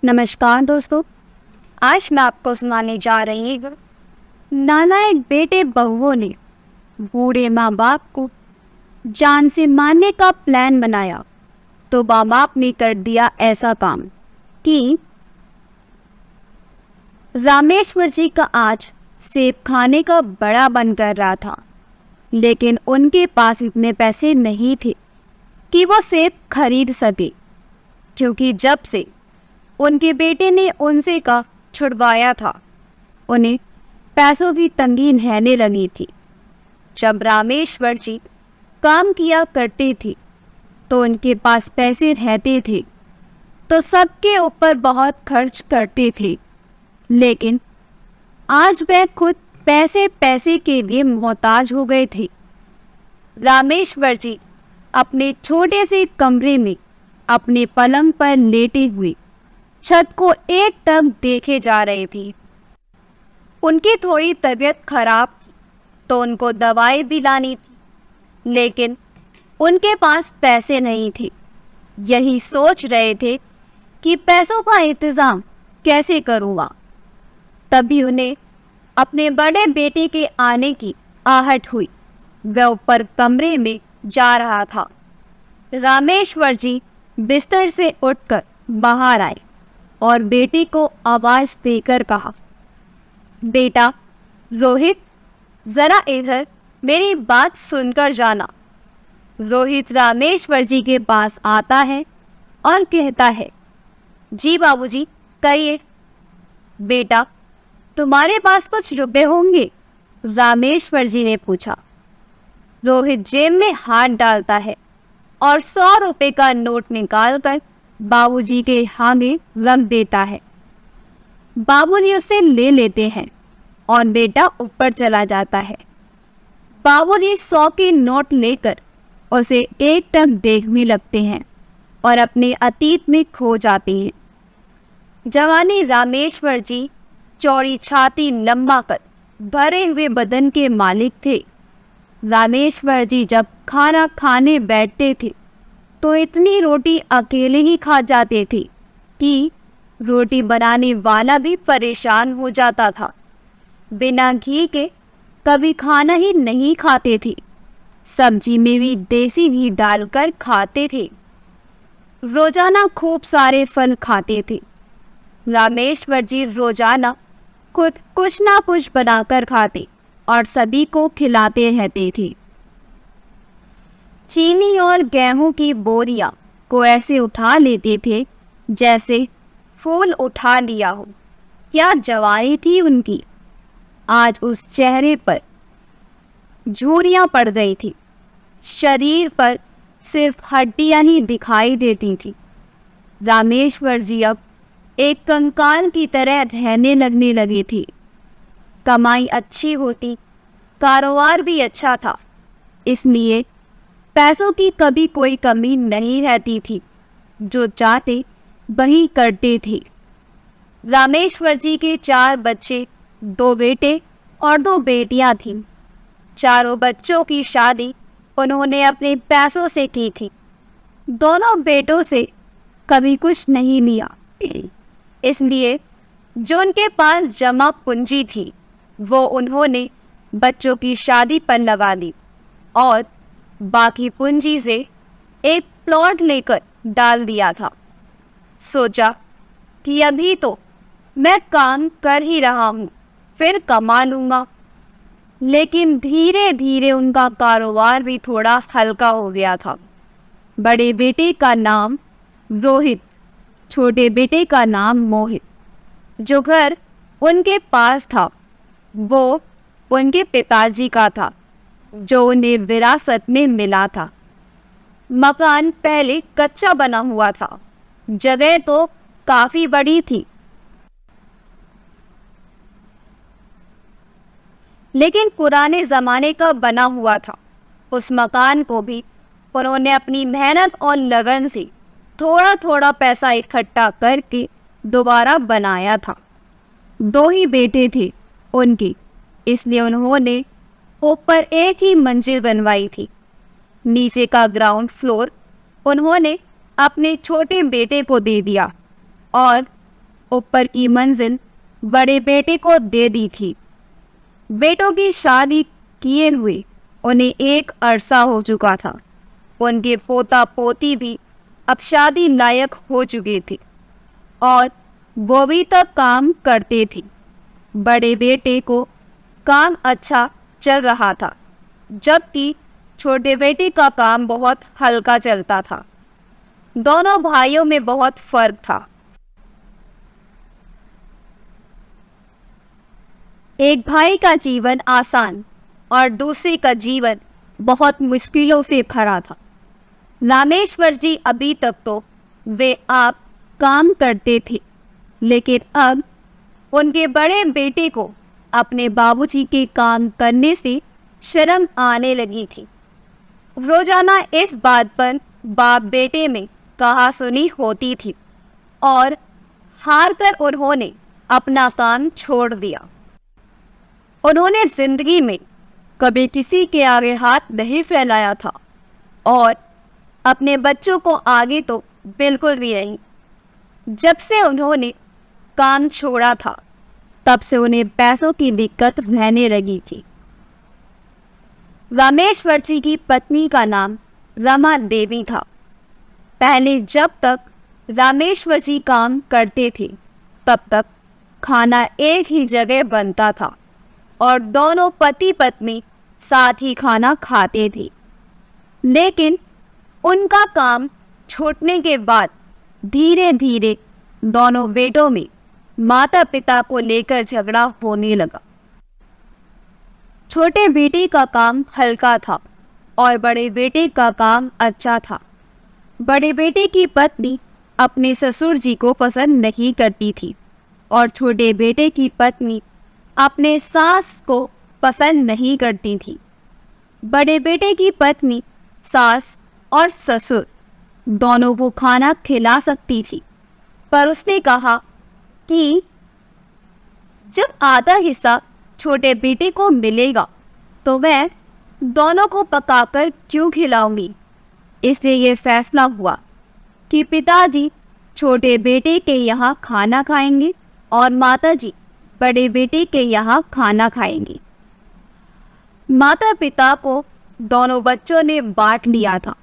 नमस्कार दोस्तों, आज मैं आपको सुनाने जा रही हूँ नालायक बेटे बहुओं ने बूढ़े माँ बाप को जान से मारने का प्लान बनाया तो माँ बाप ने कर दिया ऐसा काम कि रामेश्वर जी का आज सेब खाने का बड़ा मन कर रहा था, लेकिन उनके पास इतने पैसे नहीं थे कि वो सेब खरीद सके, क्योंकि जब से उनके बेटे ने उनसे का छुड़वाया था उन्हें पैसों की तंगी रहने लगी थी। जब रामेश्वर जी काम किया करते थे तो उनके पास पैसे रहते थे तो सबके ऊपर बहुत खर्च करते थे, लेकिन आज वह खुद पैसे पैसे के लिए मोहताज हो गए थे। रामेश्वर जी अपने छोटे से कमरे में अपने पलंग पर लेटे हुए छत को एकटक देखे जा रहे थे। उनकी थोड़ी तबीयत खराब थी तो उनको दवाई भी लानी थी, लेकिन उनके पास पैसे नहीं थे। यही सोच रहे थे कि पैसों का इंतज़ाम कैसे करूँगा। तभी उन्हें अपने बड़े बेटे के आने की आहट हुई। वह ऊपर कमरे में जा रहा था। रामेश्वर जी बिस्तर से उठकर बाहर आए और बेटे को आवाज़ देकर कहा, बेटा रोहित, ज़रा इधर मेरी बात सुनकर जाना। रोहित रामेश्वर जी के पास आता है और कहता है, जी बाबूजी, कहिए। बेटा, तुम्हारे पास कुछ रुपए होंगे? रामेश्वर जी ने पूछा। रोहित जेब में हाथ डालता है और 100 रुपए का नोट निकालकर बाबूजी के आगे रख देता है। बाबूजी उसे ले लेते हैं और बेटा ऊपर चला जाता है। बाबूजी 100 के नोट लेकर उसे एकटक देखने लगते हैं और अपने अतीत में खो जाते हैं। जवानी रामेश्वर जी चौड़ी छाती, लंबा कद, भरे हुए बदन के मालिक थे। रामेश्वर जी जब खाना खाने बैठते थे तो इतनी रोटी अकेले ही खा जाते थे कि रोटी बनाने वाला भी परेशान हो जाता था। बिना घी के कभी खाना ही नहीं खाते थे। सब्जी में भी देसी घी डालकर खाते थे। रोजाना खूब सारे फल खाते थे। रामेश्वर जी रोजाना खुद कुछ ना कुछ बनाकर खाते और सभी को खिलाते रहते थे। चीनी और गेहूं की बोरियां को ऐसे उठा लेते थे जैसे फूल उठा लिया हो। क्या जवानी थी उनकी! आज उस चेहरे पर झुर्रियां पड़ गई थी। शरीर पर सिर्फ हड्डियां ही दिखाई देती थी। रामेश्वर जी अब एक कंकाल की तरह रहने लगने लगे थे। कमाई अच्छी होती, कारोबार भी अच्छा था, इसलिए पैसों की कभी कोई कमी नहीं रहती थी। जो चाहते वही करते थे। रामेश्वर जी के 4 बच्चे, 2 बेटे और 2 बेटियां थीं। चारों बच्चों की शादी उन्होंने अपने पैसों से की थी। दोनों बेटों से कभी कुछ नहीं लिया, इसलिए जो उनके पास जमा पूंजी थी वो उन्होंने बच्चों की शादी पर लगा दी और बाकी पूंजी से एक प्लॉट लेकर डाल दिया था। सोचा कि अभी तो मैं काम कर ही रहा हूँ, फिर कमा लूँगा। लेकिन धीरे धीरे उनका कारोबार भी थोड़ा हल्का हो गया था। बड़े बेटे का नाम रोहित, छोटे बेटे का नाम मोहित। जो घर उनके पास था वो उनके पिताजी का था, जो उन्हें विरासत में मिला था। मकान पहले कच्चा बना हुआ था। जगह तो काफी बड़ी थी, लेकिन पुराने ज़माने का बना हुआ था। उस मकान को भी उन्होंने अपनी मेहनत और लगन से थोड़ा थोड़ा पैसा इकट्ठा करके दोबारा बनाया था। 2 ही बेटे थे उनके, इसलिए उन्होंने ऊपर एक ही मंजिल बनवाई थी। नीचे का ग्राउंड फ्लोर उन्होंने अपने छोटे बेटे को दे दिया और ऊपर की मंजिल बड़े बेटे को दे दी थी। बेटों की शादी किए हुए उन्हें एक अरसा हो चुका था। उनके पोता पोती भी अब शादी लायक हो चुके थे और वो भी तक काम करते थे। बड़े बेटे को काम अच्छा चल रहा था, जबकि छोटे बेटे का काम बहुत हल्का चलता था। दोनों भाइयों में बहुत फर्क था। एक भाई का जीवन आसान और दूसरे का जीवन बहुत मुश्किलों से भरा था। रामेश्वर जी अभी तक तो वे आप काम करते थे, लेकिन अब उनके बड़े बेटे को अपने बाबूजी के काम करने से शर्म आने लगी थी। रोजाना इस बात पर बाप बेटे में कहासुनी होती थी और हार कर उन्होंने अपना काम छोड़ दिया। उन्होंने जिंदगी में कभी किसी के आगे हाथ नहीं फैलाया था और अपने बच्चों को आगे तो बिल्कुल भी नहीं। जब से उन्होंने काम छोड़ा था, तब से उन्हें पैसों की दिक्कत रहने लगी थी। रामेश्वर जी की पत्नी का नाम रमा देवी था। पहले जब तक रामेश्वर जी काम करते थे, तब तक खाना एक ही जगह बनता था और दोनों पति पत्नी साथ ही खाना खाते थे। लेकिन उनका काम छूटने के बाद धीरे धीरे दोनों बेटों में माता पिता को लेकर झगड़ा होने लगा। छोटे बेटे का काम हल्का था और बड़े बेटे का काम अच्छा था। बड़े बेटे की पत्नी अपने ससुर जी को पसंद नहीं करती थी और छोटे बेटे की पत्नी अपने सास को पसंद नहीं करती थी। बड़े बेटे की पत्नी सास और ससुर दोनों को खाना खिला सकती थी, पर उसने कहा कि जब आधा हिस्सा छोटे बेटे को मिलेगा तो मैं दोनों को पकाकर क्यों खिलाऊंगी। इसलिए ये फैसला हुआ कि पिताजी छोटे बेटे के यहाँ खाना खाएंगे और माताजी बड़े बेटे के यहाँ खाना खाएंगी। माता पिता को दोनों बच्चों ने बांट लिया था।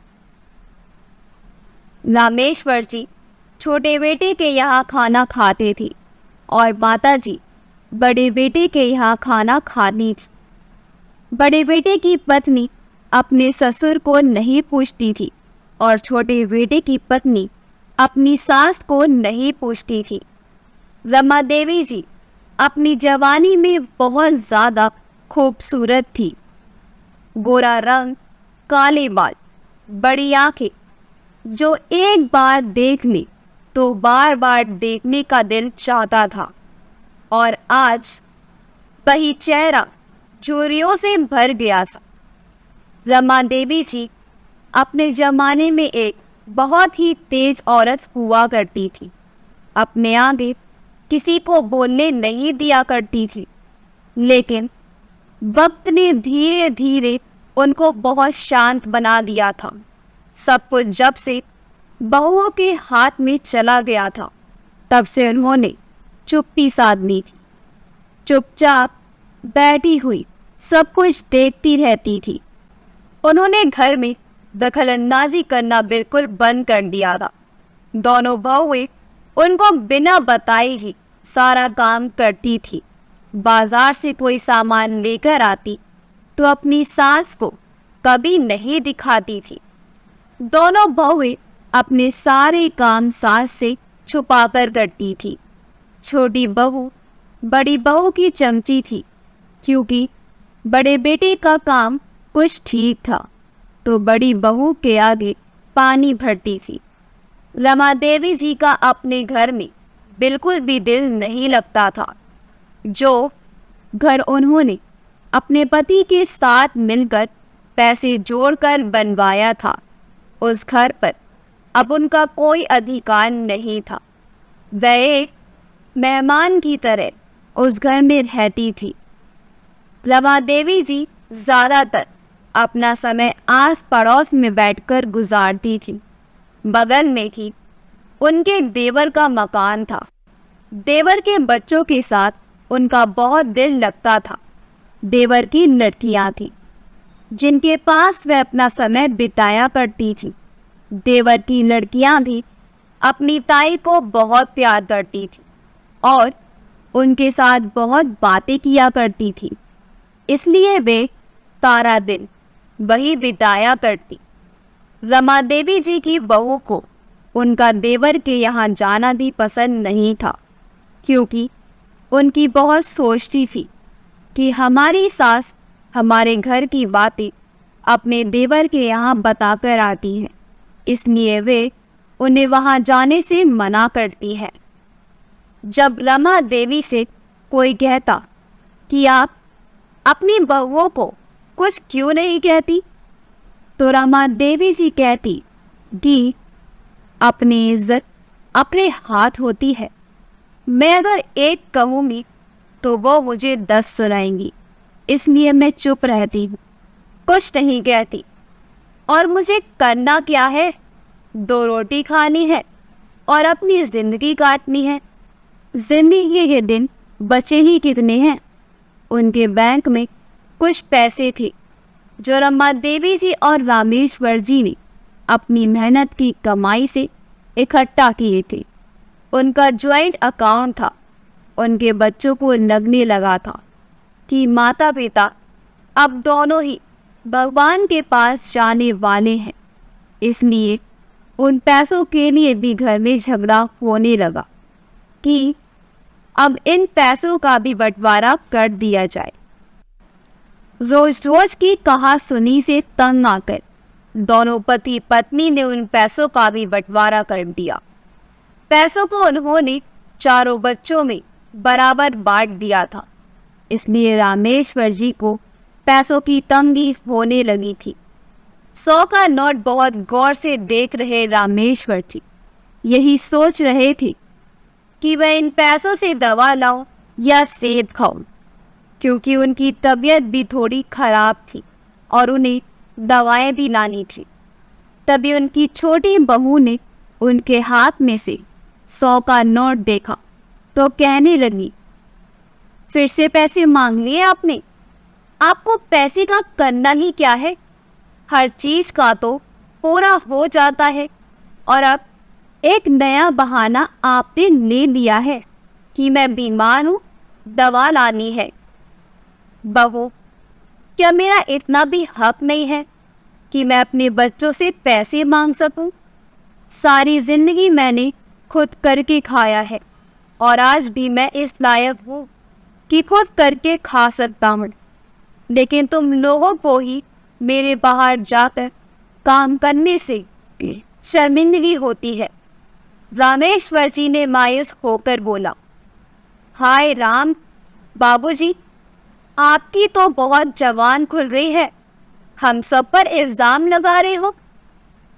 रामेश्वर जी छोटे बेटे के यहाँ खाना खाते थे और माताजी बड़े बेटे के यहाँ खाना खाती थी। बड़े बेटे की पत्नी अपने ससुर को नहीं पूछती थी और छोटे बेटे की पत्नी अपनी सास को नहीं पूछती थी। रमा देवी जी अपनी जवानी में बहुत ज़्यादा खूबसूरत थी। गोरा रंग, काले बाल, बड़ी आंखें, जो एक बार देख ले तो बार बार देखने का दिल चाहता था। और आज वही चेहरा झुर्रियों से भर गया था। रमा देवी जी अपने जमाने में एक बहुत ही तेज औरत हुआ करती थी। अपने आगे किसी को बोलने नहीं दिया करती थी, लेकिन वक्त ने धीरे धीरे उनको बहुत शांत बना दिया था। सब कुछ जब से बहुओं के हाथ में चला गया था, तब से उन्होंने चुप्पी साध ली थी। चुपचाप बैठी हुई सब कुछ देखती रहती थी। उन्होंने घर में दखलंदाजी करना बिल्कुल बंद कर दिया था। दोनों बहुएं उनको बिना बताए ही सारा काम करती थी। बाजार से कोई सामान लेकर आती तो अपनी सास को कभी नहीं दिखाती थी। दोनों बहुएं अपने सारे काम सास से छुपाकर करती थी। छोटी बहू बड़ी बहू की चमची थी, क्योंकि बड़े बेटे का काम कुछ ठीक था तो बड़ी बहू के आगे पानी भरती थी। रमा देवी जी का अपने घर में बिल्कुल भी दिल नहीं लगता था। जो घर उन्होंने अपने पति के साथ मिलकर पैसे जोड़कर बनवाया था, उस घर पर अब उनका कोई अधिकार नहीं था। वह एक मेहमान की तरह उस घर में रहती थी। रमा देवी जी ज़्यादातर अपना समय आस पड़ोस में बैठकर गुजारती थी। बगल में ही उनके देवर का मकान था। देवर के बच्चों के साथ उनका बहुत दिल लगता था। देवर की लड़कियां थीं जिनके पास वह अपना समय बिताया करती थी। देवर की लड़कियां भी अपनी ताई को बहुत प्यार करती थी और उनके साथ बहुत बातें किया करती थी, इसलिए वे सारा दिन वही बिताया करती। रमा देवी जी की बहू को उनका देवर के यहाँ जाना भी पसंद नहीं था, क्योंकि उनकी बहुत सोचती थी कि हमारी सास हमारे घर की बातें अपने देवर के यहाँ बताकर आती हैं, इसलिए वे उन्हें वहाँ जाने से मना करती है। जब रमा देवी से कोई कहता कि आप अपनी बहुओं को कुछ क्यों नहीं कहती, तो रमा देवी जी कहती कि अपनी इज्जत अपने हाथ होती है। मैं अगर एक कहूँगी तो वो मुझे 10 सुनाएंगी, इसलिए मैं चुप रहती हूँ, कुछ नहीं कहती। और मुझे करना क्या है, 2 रोटी खानी है और अपनी ज़िंदगी काटनी है। जिंदगी के दिन बचे ही कितने हैं। उनके बैंक में कुछ पैसे थे जो रमा देवी जी और रामेश्वर जी ने अपनी मेहनत की कमाई से इकट्ठा किए थे। उनका ज्वाइंट अकाउंट था। उनके बच्चों को लगने लगा था कि माता पिता अब दोनों ही भगवान के पास जाने वाले हैं, इसलिए उन पैसों के लिए भी घर में झगड़ा होने लगा कि अब इन पैसों का भी बंटवारा कर दिया जाए। रोज रोज की कहासुनी से तंग आकर दोनों पति पत्नी ने उन पैसों का भी बंटवारा कर दिया। पैसों को उन्होंने चारों बच्चों में बराबर बांट दिया था, इसलिए रामेश्वर जी को पैसों की तंगी होने लगी थी। 100 का नोट बहुत गौर से देख रहे रामेश्वर जी यही सोच रहे थे कि वह इन पैसों से दवा लाऊं या सेब खाऊं, क्योंकि उनकी तबीयत भी थोड़ी खराब थी और उन्हें दवाएं भी लानी थी। तभी उनकी छोटी बहू ने उनके हाथ में से 100 का नोट देखा तो कहने लगी, फिर से पैसे मांग लिए आपने? आपको पैसे का करना ही क्या है? हर चीज का तो पूरा हो जाता है और अब एक नया बहाना आपने ले लिया है कि मैं बीमार हूँ, दवा लानी है। बहू, क्या मेरा इतना भी हक नहीं है कि मैं अपने बच्चों से पैसे मांग सकूं? सारी जिंदगी मैंने खुद करके खाया है और आज भी मैं इस लायक हूँ कि खुद करके खा सकता हूँ, लेकिन तुम लोगों को ही मेरे बाहर जाकर काम करने से शर्मिंदगी होती है। रामेश्वर जी ने मायूस होकर बोला, हाय राम बाबूजी, आपकी तो बहुत जवान खुल रही है, हम सब पर इल्जाम लगा रहे हो।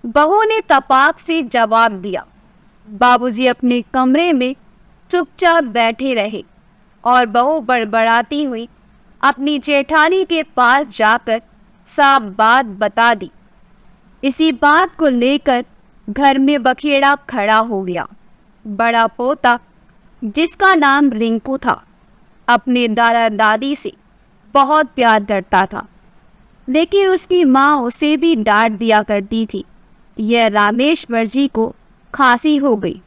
बहू ने तपाक से जवाब दिया। बाबूजी अपने कमरे में चुपचाप बैठे रहे और बहू बड़बड़ाती हुई अपनी जेठानी के पास जाकर साफ बात बता दी। इसी बात को लेकर घर में बखेड़ा खड़ा हो गया। बड़ा पोता, जिसका नाम रिंकू था, अपने दादा दादी से बहुत प्यार करता था, लेकिन उसकी माँ उसे भी डांट दिया करती थी। यह रामेश्वर जी को खांसी हो गई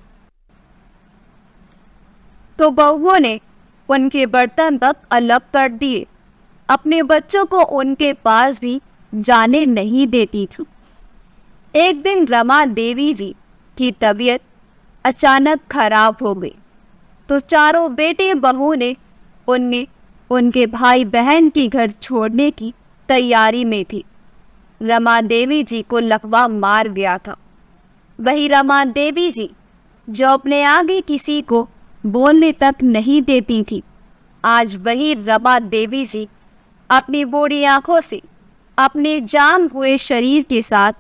तो बहुओं ने उनके बर्तन तक अलग कर दिए। अपने बच्चों को उनके पास भी जाने नहीं देती थी। एक दिन रमा देवी जी की तबीयत अचानक खराब हो गई तो चारों बेटे बहू ने उनके भाई बहन के घर छोड़ने की तैयारी में थी। रमा देवी जी को लकवा मार गया था। वही रमा देवी जी जो अपने आगे किसी को बोलने तक नहीं देती थी, आज वही रमा देवी जी अपनी बूढ़ी आंखों से अपने जाम हुए शरीर के साथ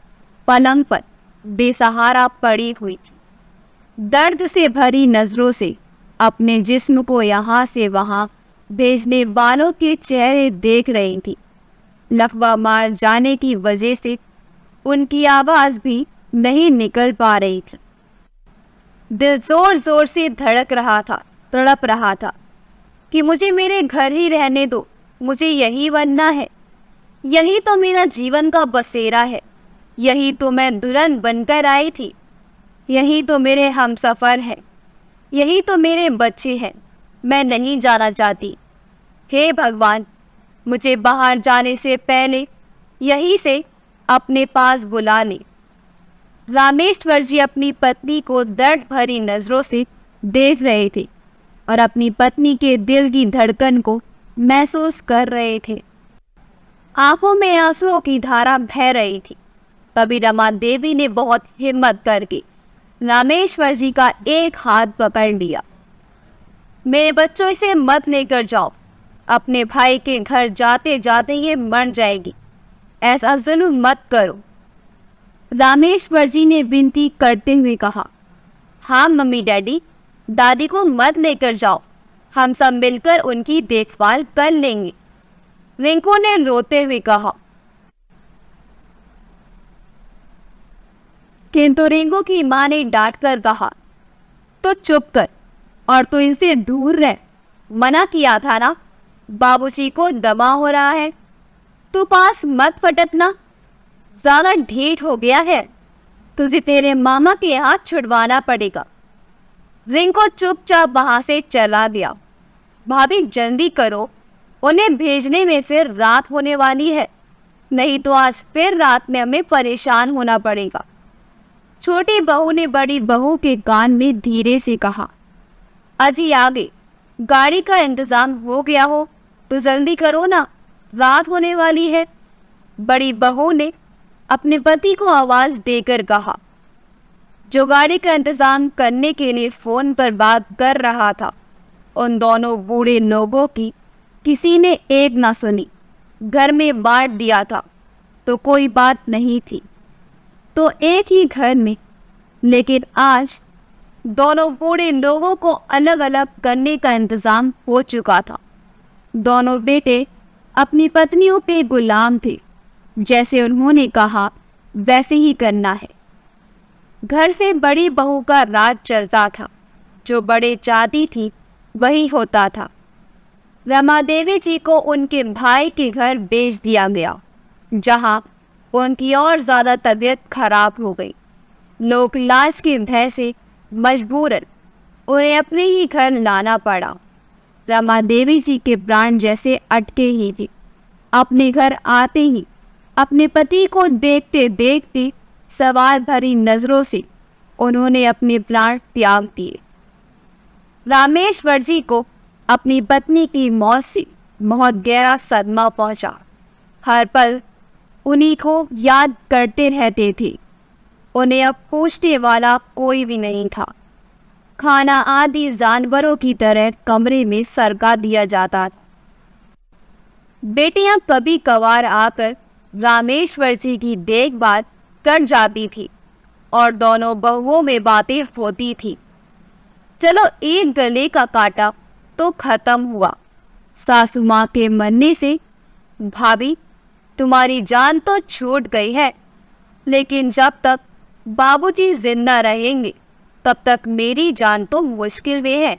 पलंग पर बेसहारा पड़ी हुई थी। दर्द से भरी नजरों से अपने जिस्म को यहाँ से वहाँ भेजने वालों के चेहरे देख रही थी। लकवा मार जाने की वजह से उनकी आवाज भी नहीं निकल पा रही थी। दिल जोर जोर से धड़क रहा था तड़प रहा था कि मुझे मेरे घर ही रहने दो, मुझे यही बनना है, यही तो मेरा जीवन का बसेरा है, यही तो मैं दुल्हन बनकर आई थी, यही तो मेरे हमसफ़र हैं, यही तो मेरे बच्चे हैं, मैं नहीं जाना चाहती। हे भगवान, मुझे बाहर जाने से पहले यहीं से अपने पास बुला ले। रामेश्वर जी अपनी पत्नी को दर्द भरी नज़रों से देख रहे थे और अपनी पत्नी के दिल की धड़कन को महसूस कर रहे थे। आंखों में आंसुओं की धारा बह रही थी। तभी रमा देवी ने बहुत हिम्मत करके रामेश्वर जी का एक हाथ पकड़ लिया। मेरे बच्चों, इसे मत लेकर जाओ, अपने भाई के घर जाते जाते ये मर जाएगी, ऐसा जुल्म मत करो। रामेश्वर जी ने विनती करते हुए कहा। हाँ मम्मी डैडी, दादी को मत लेकर जाओ, हम सब मिलकर उनकी देखभाल कर लेंगे, रिंकू ने रोते हुए कहा। किंतु रिंकू की मां ने डांट कर कहा, तो चुप कर और तू इनसे दूर रह, मना किया था ना, बाबूजी को दमा हो रहा है, तू पास मत फटकना, ज्यादा ढीठ हो गया है, तुझे तेरे मामा के हाथ छुड़वाना पड़ेगा। रिंकू चुपचाप वहां से चला गया। भाभी जल्दी करो, उन्हें भेजने में फिर रात होने वाली है, नहीं तो आज फिर रात में हमें परेशान होना पड़ेगा। छोटी बहू ने बड़ी बहू के कान में धीरे से कहा। अजी आगे गाड़ी का इंतजाम हो गया हो तो जल्दी करो ना, रात होने वाली है। बड़ी बहू ने अपने पति को आवाज देकर कहा, जो गाड़ी का इंतजाम करने के लिए फोन पर बात कर रहा था। उन दोनों बूढ़े लोगों की किसी ने एक ना सुनी। घर में बांट दिया था तो कोई बात नहीं थी, तो एक ही घर में, लेकिन आज दोनों बूढ़े लोगों को अलग अलग करने का इंतजाम हो चुका था। दोनों बेटे अपनी पत्नियों के गुलाम थे, जैसे उन्होंने कहा वैसे ही करना है। घर से बड़ी बहू का राज चलता था, जो बड़े चाहती थी वही होता था। रमा देवी जी को उनके भाई के घर भेज दिया गया, जहां उनकी और ज़्यादा तबीयत खराब हो गई। लोग लाश के भय से मजबूरन उन्हें अपने ही घर लाना पड़ा। रमा देवी जी के प्राण जैसे अटके ही थे। अपने घर आते ही अपने पति को देखते देखते सवाल भरी नज़रों से उन्होंने अपने प्राण त्याग दिए। रामेश्वर जी को अपनी पत्नी की मौत से बहुत गहरा सदमा पहुंचा। हर पल उन्हीं को याद करते रहते थे। उन्हें अब पूछने वाला कोई भी नहीं था। खाना आदि जानवरों की तरह कमरे में सरका दिया जाता था। बेटियां कभी कभार आकर रामेश्वर जी की देखभाल कर जाती थी और दोनों बहुओं में बातें होती थी। चलो एक गले का काटा तो खत्म हुआ। सासू माँ के मरने से भाभी तुम्हारी जान तो छूट गई है, लेकिन जब तक बाबूजी जिंदा रहेंगे तब तक मेरी जान तो मुश्किल में है,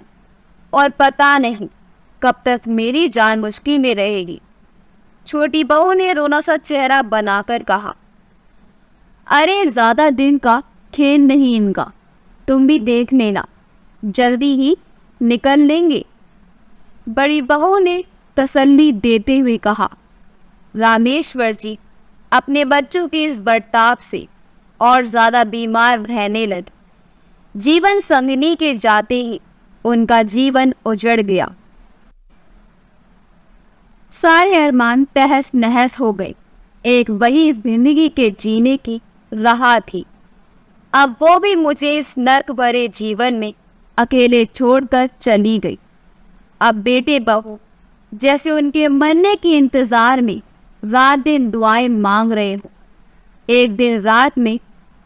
और पता नहीं कब तक मेरी जान मुश्किल में रहेगी। छोटी बहू ने रोना सा चेहरा बनाकर कहा। अरे ज्यादा दिन का खेल नहीं इनका, तुम भी देख लेना, जल्दी ही निकल लेंगे। बड़ी बहू ने तसल्ली देते हुए कहा। रामेश्वर जी अपने बच्चों के इस बर्ताव से और ज़्यादा बीमार रहने लगे। जीवन संगिनी के जाते ही उनका जीवन उजड़ गया। सारे अरमान तहस नहस हो गए। एक वही जिंदगी के जीने की राह थी, अब वो भी मुझे इस नर्क भरे जीवन में अकेले छोड़कर चली गई। अब बेटे बहू जैसे उनके मरने के इंतज़ार में रात दिन दुआएं मांग रहे हो। एक दिन रात में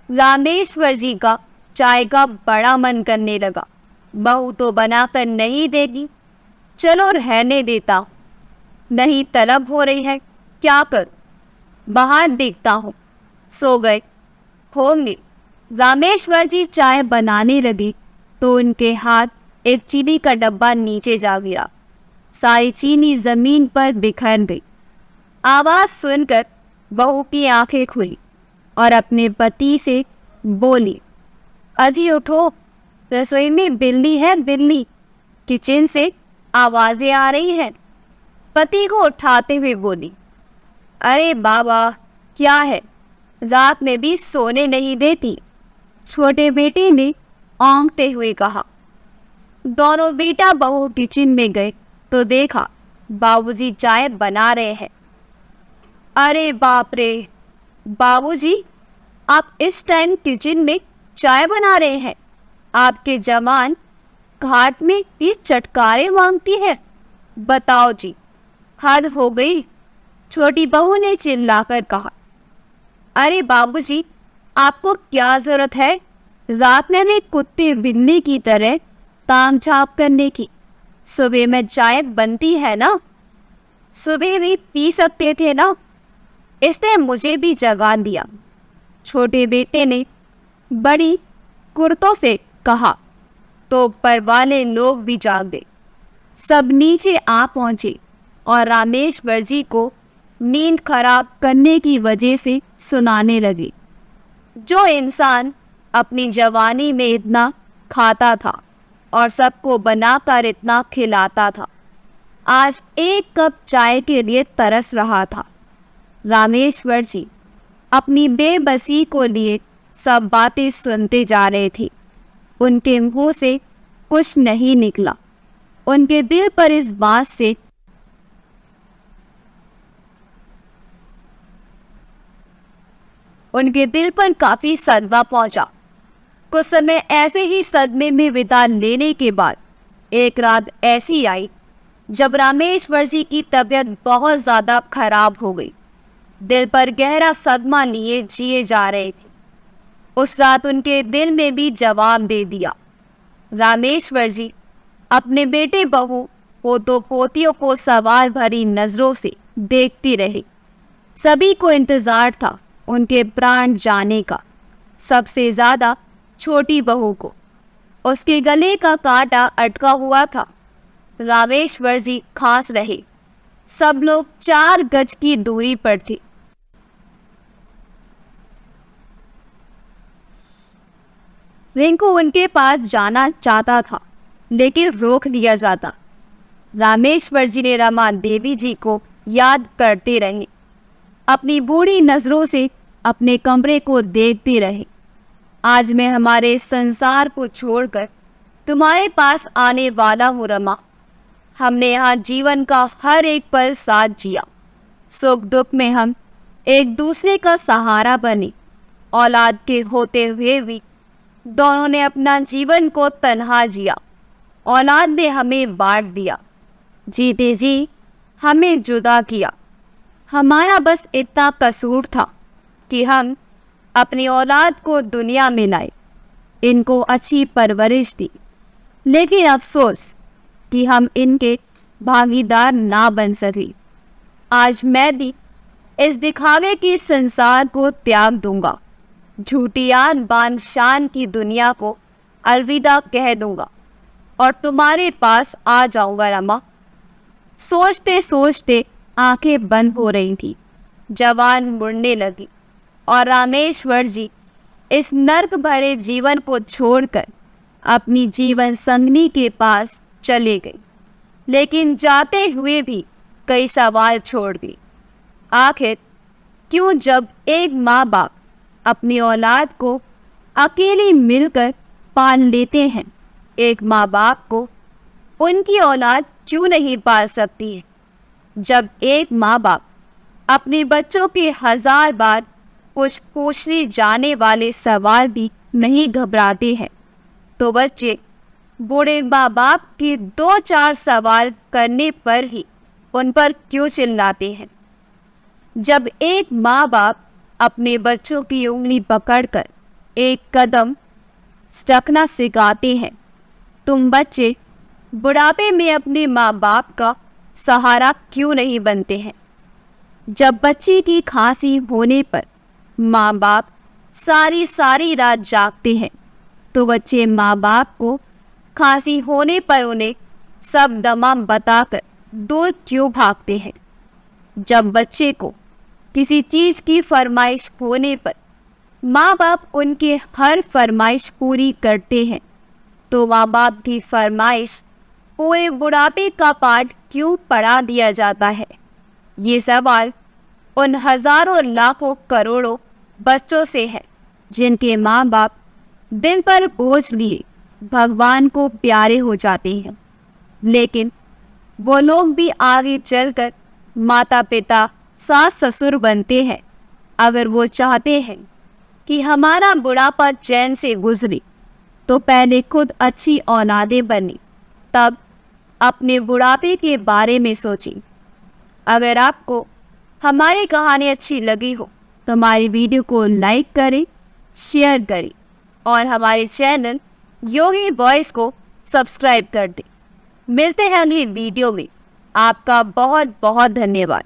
रामेश्वर जी का चाय का बड़ा मन करने लगा। बहू तो बनाकर नहीं देगी, चलो रहने देता हूँ, नहीं तलब हो रही है, क्या करूँ, बाहर देखता हूँ। सो गए होंगे। रामेश्वर जी चाय बनाने लगे तो उनके हाथ एक चीनी का डब्बा नीचे जा गिरा। सारी चीनी जमीन पर बिखर गई। आवाज सुनकर बहू की आंखें खुली और अपने पति से बोली, अजी उठो, रसोई में बिल्ली है, बिल्ली। किचन से आवाजें आ रही हैं। पति को उठाते हुए बोली, अरे बाबा क्या है, रात में भी सोने नहीं देती। छोटे बेटे ने औंकते हुए कहा। दोनों बेटा बहू किचन में गए तो देखा बाबूजी चाय बना रहे हैं। अरे बाप रे, बाबूजी आप इस टाइम किचन में चाय बना रहे हैं? आपके जवान घाट में भी चटकारे मांगती है। बताओ जी, हद हो गई। छोटी बहू ने चिल्लाकर कहा। अरे बाबूजी, आपको क्या जरूरत है रात में भी कुत्ते बिल्ली की तरह ताम झाप करने की? सुबह में चाय बनती है ना, सुबह भी पी सकते थे ना। इसने मुझे भी जगा दिया। छोटे बेटे ने बड़ी कुर्तों से कहा तो पर वाले लोग भी जाग गए। सब नीचे आ पहुंचे और रामेश्वर जी को नींद खराब करने की वजह से सुनाने लगे। जो इंसान अपनी जवानी में इतना खाता था और सबको बनाकर इतना खिलाता था, आज एक कप चाय के लिए तरस रहा था। रामेश्वर जी अपनी बेबसी को लिए सब बातें सुनते जा रहे थे। उनके मुंह से कुछ नहीं निकला। उनके दिल पर इस बात से उनके दिल पर काफी सदमा पहुंचा। कुछ समय ऐसे ही सदमे में बिता लेने के बाद एक रात ऐसी आई जब रामेश्वर जी की तबीयत बहुत ज्यादा खराब हो गई। दिल पर गहरा सदमा लिए जिए जा रहे थे। उस रात उनके दिल में भी जवाब दे दिया। रामेश्वर जी अपने बेटे बहू पोतों पोतियों को सवाल भरी नजरों से देखती रही। सभी को इंतजार था उनके प्राण जाने का, सबसे ज्यादा छोटी बहू को। उसके गले का कांटा अटका हुआ था। रामेश्वर जी खांस रहे। सब लोग 4 गज की दूरी पर थे। रिंकू उनके पास जाना चाहता था लेकिन रोक दिया जाता। रामेश्वर जी ने रमा देवी जी को याद करते रहे। अपनी बूढ़ी नजरों से अपने कमरे को देखते रहे। आज मैं हमारे संसार को छोड़कर तुम्हारे पास आने वाला हूँ रमा। हमने यहाँ जीवन का हर एक पल साथ जिया। सुख दुख में हम एक दूसरे का सहारा बने। औलाद के होते हुए भी दोनों ने अपना जीवन को तन्हा जिया। औलाद ने हमें बांट दिया, जीते जी हमें जुदा किया। हमारा बस इतना कसूर था कि हम अपनी औलाद को दुनिया में लाए, इनको अच्छी परवरिश दी। लेकिन अफसोस कि हम इनके भागीदार ना बन सके। आज मैं भी इस दिखावे के संसार को त्याग दूंगा। झूठी आन बान शान की दुनिया को अलविदा कह दूंगा और तुम्हारे पास आ जाऊंगा रमा। सोचते सोचते आंखें बंद हो रही थी। जवान मुड़ने लगी और रामेश्वर जी इस नर्क भरे जीवन को छोड़कर अपनी जीवन संगनी के पास चले गए। लेकिन जाते हुए भी कई सवाल छोड़ गए। आखिर क्यों जब एक माँ बाप अपनी औलाद को अकेली मिलकर पाल लेते हैं, एक माँ बाप को उनकी औलाद क्यों नहीं पाल सकती है? जब एक माँ बाप अपने बच्चों के 1000 बार कुछ पूछने जाने वाले सवाल भी नहीं घबराते हैं, तो बच्चे बूढ़े माँ बाप के 2-4 सवाल करने पर ही उन पर क्यों चिल्लाते हैं? जब एक माँ बाप अपने बच्चों की उंगली पकड़कर एक कदम रखना सिखाते हैं, तुम बच्चे बुढ़ापे में अपने माँ बाप का सहारा क्यों नहीं बनते हैं? जब बच्चे की खांसी होने पर माँ बाप सारी रात जागते हैं, तो बच्चे माँ बाप को खांसी होने पर उन्हें सब दमा बताकर दूर क्यों भागते हैं? जब बच्चे को किसी चीज़ की फरमाइश होने पर माँ बाप उनकी हर फरमाइश पूरी करते हैं, तो माँ बाप की फरमाइश पूरे बुढ़ापे का पाठ क्यों पढ़ा दिया जाता है? ये सवाल उन हजारों लाखों करोड़ों बच्चों से है जिनके माँ बाप दिल पर बोझ लिए भगवान को प्यारे हो जाते हैं, लेकिन वो लोग भी आगे चलकर माता पिता सास ससुर बनते हैं। अगर वो चाहते हैं कि हमारा बुढ़ापा चैन से गुजरे, तो पहले खुद अच्छी औलादें बने, तब अपने बुढ़ापे के बारे में सोचें। अगर आपको हमारी कहानी अच्छी लगी हो तो हमारी वीडियो को लाइक करें, शेयर करें और हमारे चैनल योगी वॉइस को सब्सक्राइब कर दें। मिलते हैं अगली वीडियो में। आपका बहुत बहुत धन्यवाद।